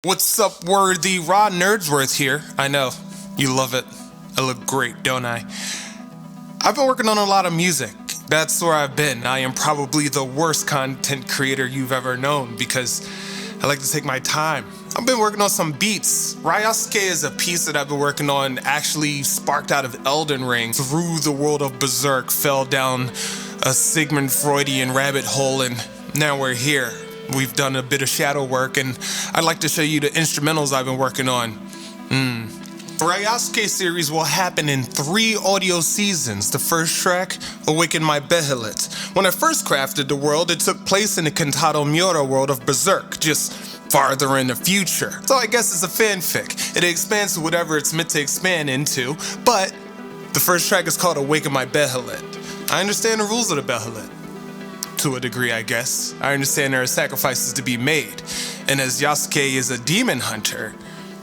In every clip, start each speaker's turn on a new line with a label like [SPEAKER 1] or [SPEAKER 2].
[SPEAKER 1] What's up, worthy? Nerdsworth here. I know, you love it. I look great, don't I? I've been working on a lot of music. That's where I've been. I am probably the worst content creator you've ever known because I like to take my time. I've been working on some beats. Yasuke is a piece that I've been working on, actually sparked out of Elden Ring. Through the world of Berserk, fell down a 𝓨𝓪𝓼𝓾𝓴𝓮 rabbit hole, and now we're here. We've done a bit of shadow work, and I'd like to show you the instrumentals I've been working on. The Yasuke series will happen in 3 audio seasons. The first track, Awaken My Behelit. When I first crafted the world, it took place in the 𝓨𝓼𝓾𝓴𝓮 world of Berserk, just farther in the future. So I guess it's a fanfic. It expands to whatever it's meant to expand into, but the first track is called Awaken My Behelit. I understand the rules of the Behelit. To a degree, I guess. I understand there are sacrifices to be made. And as Yasuke is a demon hunter,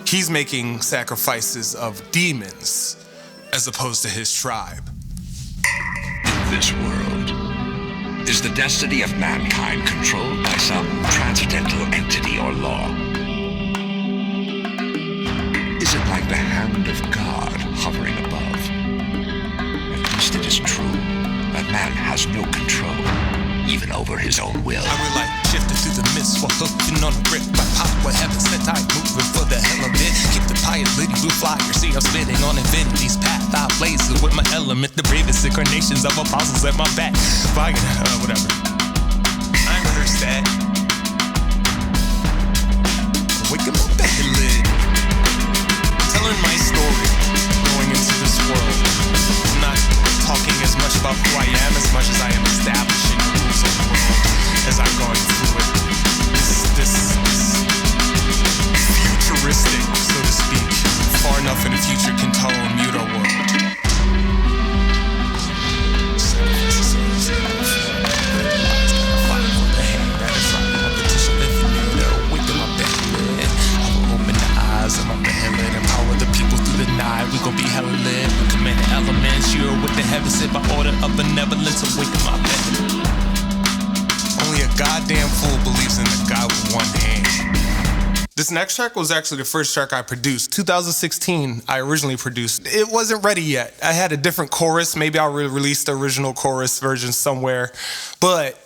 [SPEAKER 1] he's making sacrifices of demons as opposed to his tribe.
[SPEAKER 2] In this world, is the destiny of mankind controlled by some transcendental entity or law? Is it like the hand of God hovering above? At least it is true that man has no control, even over his own will.
[SPEAKER 1] I would like shifting through the mist while hooking on a grip. My power heaven sent, I moving for the hell of it. Keep the pious lady blue flyer. See, I'm spitting on infinity's path. I blaze with my element, the bravest incarnations of apostles at my back. Fire, whatever. I ain't rehearsed that. Waking my Behelit. Telling my story, going into this world. I'm not talking as much about who I am as much as I am establishing the rules of the world as I'm going through it. This futuristic, so to speak, far enough in the future can totally mute our world. Of my Behelit, empower the people through the night. We gon' be hella lit. We command the elements. You're with the heavens, sit by order of benevolence. Awaken my Behelit. Only a goddamn fool believes in the God with one hand. This next track was actually the first track I produced. 2016, I originally produced. It wasn't ready yet. I had a different chorus. Maybe I'll release the original chorus version somewhere. But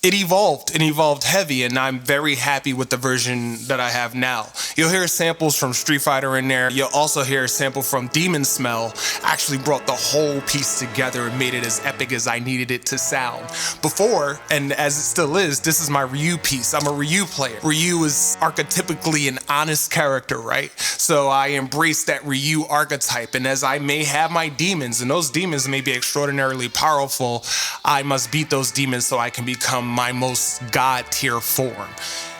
[SPEAKER 1] it evolved heavy, and I'm very happy with the version that I have now. You'll hear samples from Street Fighter in there. You'll also hear a sample from Demon Smell. Actually brought the whole piece together and made it as epic as I needed it to sound. Before, and as it still is, this is my Ryu piece. I'm a Ryu player. Ryu is archetypically an honest character, right? So I embrace that Ryu archetype, and as I may have my demons, and those demons may be extraordinarily powerful, I must beat those demons so I can become my most god tier form.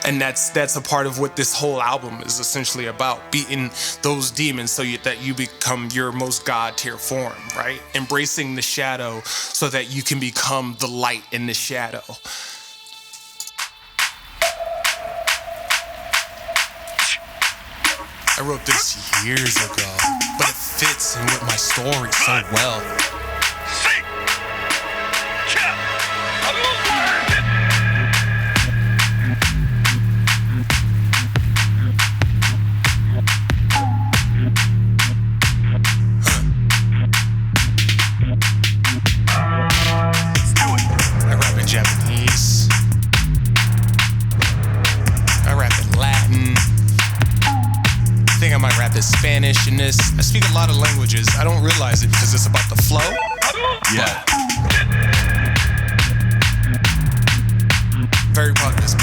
[SPEAKER 1] And that's a part of what this whole album is essentially about, beating those demons so that you become your most god tier form, right? Embracing the shadow so that you can become the light in the shadow. I wrote this years ago, but it fits in with my story so well. Japanese. I rap in Latin. I think I might rap in Spanish in this. I speak a lot of languages. I don't realize it because it's about the flow. Yeah. Very proud of this beat.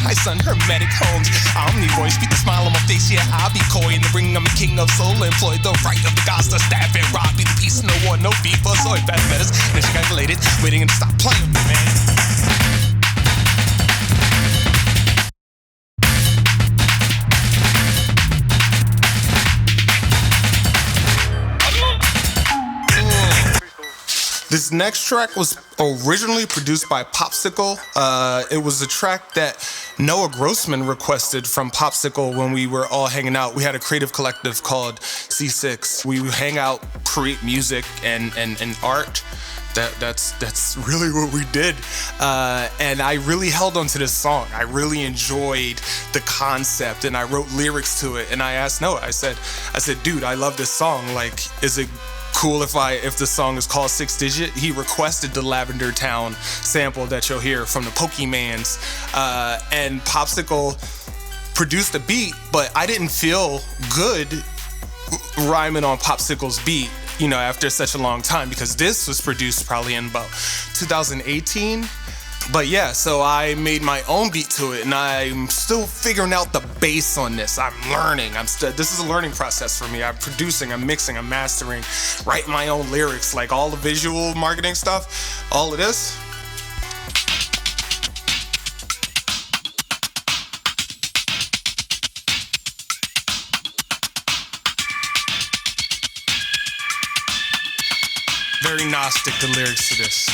[SPEAKER 1] Hi son, hermetic homes. Omni voice, beat the smile on my face. Yeah, I'll be coy in the ring. I'm a king of soul. Employ the right of the gods to stab and rob. Be the peace, no war, no beef. So if that matters, then she calculated, waiting and stop playing with me, man. This next track was originally produced by Popsicle. It was a track that Noah Grossman requested from Popsicle when we were all hanging out. We had a creative collective called C6. We would hang out, create music and art. That's really what we did. And I really held on to this song. I really enjoyed the concept, and I wrote lyrics to it. And I asked Noah, I said, dude, I love this song. Like, is it cool if the song is called 6 Digit? He requested the Lavender Town sample that you'll hear from the Pokemans, and Popsicle produced the beat, but I didn't feel good rhyming on Popsicle's beat, you know, after such a long time, because this was produced probably in about 2018. But yeah, so I made my own beat to it, and I'm still figuring out the bass on this. I'm learning. This is a learning process for me. I'm producing, I'm mixing, I'm mastering, writing my own lyrics, like all the visual marketing stuff, all of this. Very Gnostic, the lyrics to this.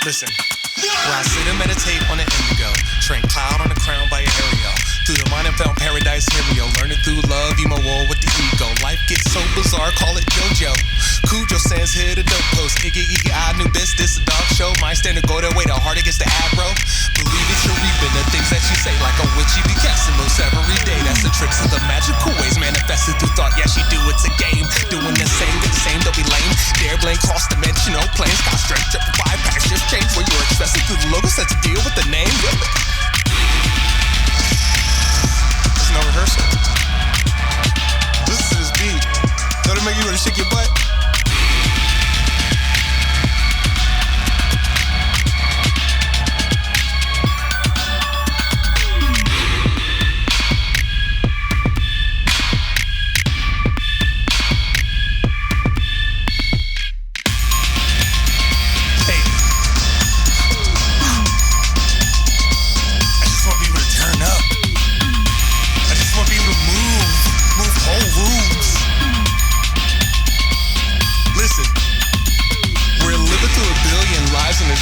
[SPEAKER 1] Listen. Where I sit and meditate on an indigo, train cloud on a crown by an aerial. Through the mind and found paradise, Ariel. Learning through love, emo war with the ego. Life gets so bizarre, call it JoJo. Cujo stands here to dope post. Iggy, I knew this a dog show. My standard go their way, the harder gets the aggro. Believe it, you're reaping the things that you say. Like a witch, you be casting moves every day. That's the tricks of the magical ways. Manifested through thought, yeah, she do, it's a game. Doing the same, don't be lame. Dare blame cross-dimensional planes. Got stretch up 5 packs, just change where you're expressing through the logos. That's a deal with the name. There's no rehearsal. Listen to this beat. Don't it make you want to shake your butt?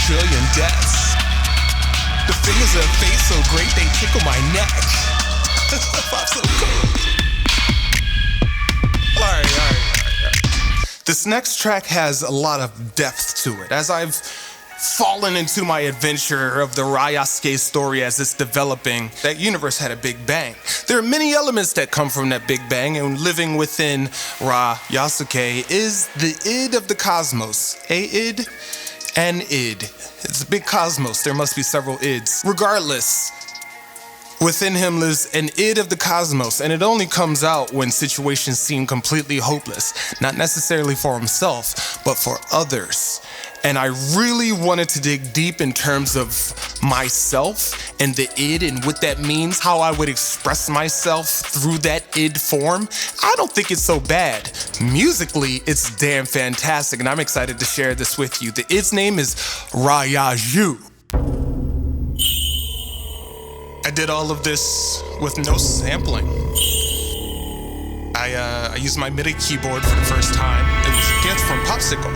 [SPEAKER 1] Trillion deaths. The fingers of fate so great they tickle my neck. I'm so cool. Alright. This next track has a lot of depth to it. As I've fallen into my adventure of the Yasuke story as it's developing, that universe had a big bang. There are many elements that come from that big bang, and living within Yasuke is the id of the cosmos. A-id and id. It's a big cosmos. There must be several ids. Regardless, within him lives an id of the cosmos, and it only comes out when situations seem completely hopeless. Not necessarily for himself, but for others. And I really wanted to dig deep in terms of myself and the id and what that means, how I would express myself through that id form. I don't think it's so bad. Musically, it's damn fantastic, and I'm excited to share this with you. The id's name is Rayajuu. I did all of this with no sampling. I used my MIDI keyboard for the first time. It was a gift from Popsicle.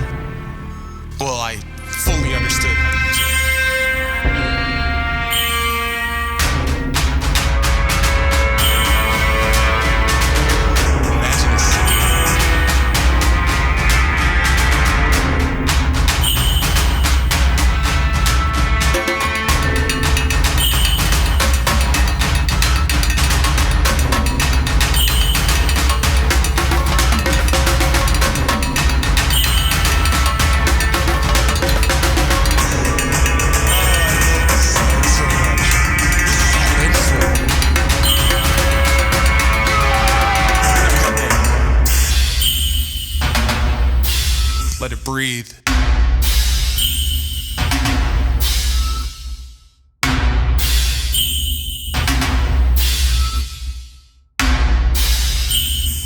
[SPEAKER 1] Well, I fully understood. Imagine a city. Let it breathe.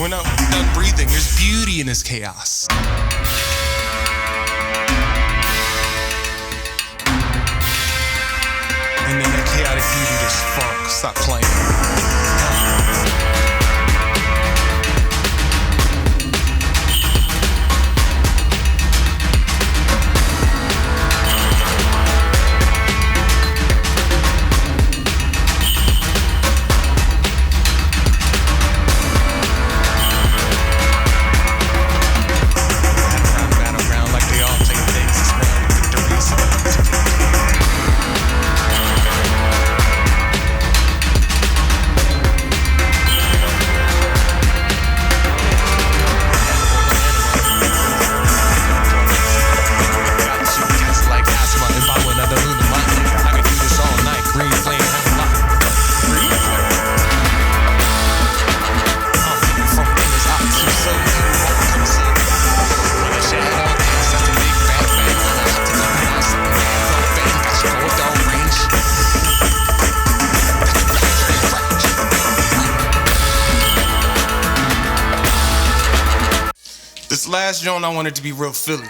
[SPEAKER 1] We're not done breathing. There's beauty in this chaos. And then that chaotic beauty, this funk. Stop playing. This last joint I wanted to be real Philly.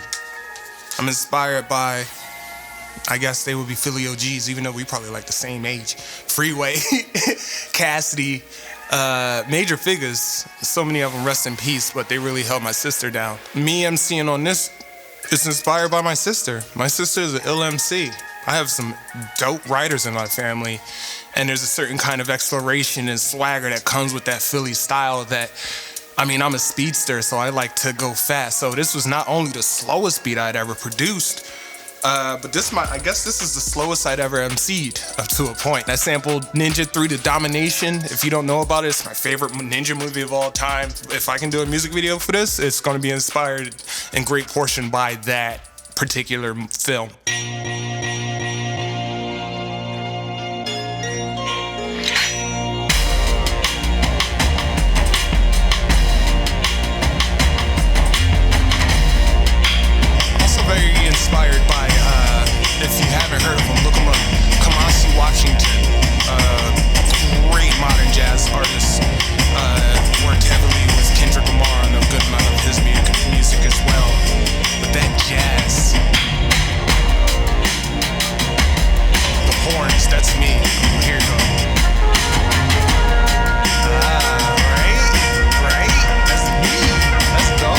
[SPEAKER 1] I'm inspired by, I guess they would be Philly OGs, even though we probably like the same age. Freeway, Cassidy, major figures. So many of them rest in peace, but they really held my sister down. Me MCing on this is inspired by my sister. My sister is an ill MC. I have some dope writers in my family, and there's a certain kind of exploration and swagger that comes with that Philly style that, I mean, I'm a speedster, so I like to go fast. So this was not only the slowest beat I'd ever produced, but I guess this is the slowest I'd ever MC'd up to a point. I sampled Ninja 3 to Domination. If you don't know about it, it's my favorite ninja movie of all time. If I can do a music video for this, it's going to be inspired in great portion by that particular film. Inspired by, if you haven't heard of him, look him up, Kamasi Washington, great modern jazz artist, worked heavily with Kendrick Lamar on a good amount of his music as well, but that jazz, the horns, that's me. Here you go. Right, that's me, let's go.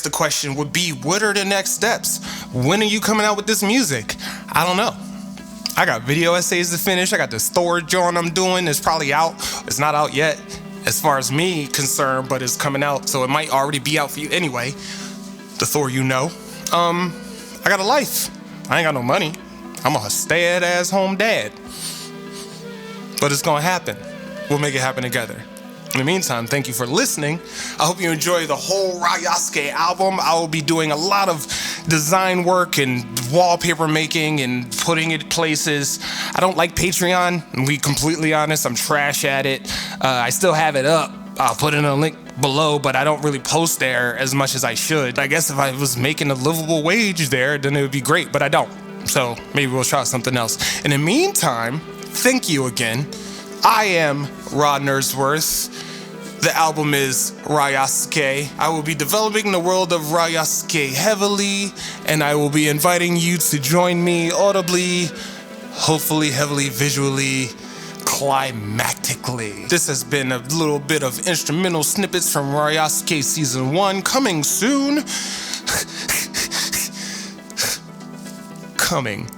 [SPEAKER 1] The question would be, what are the next steps? When are you coming out with this music? I don't know. I got video essays to finish. I got this Thor joint I'm doing. It's probably out. It's not out yet as far as me concerned, but it's coming out, so it might already be out for you anyway. The Thor you know. I got a life. I ain't got no money. I'm a stay-at-ass home dad. But it's gonna happen. We'll make it happen together. In the meantime, thank you for listening. I hope you enjoy the whole Yasuke album. I will be doing a lot of design work and wallpaper making and putting it places. I don't like Patreon, and to be completely honest, I'm trash at it. I still have it up. I'll put in a link below, but I don't really post there as much as I should. I guess if I was making a livable wage there, then it would be great, but I don't. So maybe we'll try something else. In the meantime, thank you again. I am Nerdsworth. The album is Rayasuke. I will be developing the world of Rayasuke heavily, and I will be inviting you to join me audibly, hopefully heavily visually, climactically. This has been a little bit of instrumental snippets from Rayasuke Season 1, coming soon. Coming.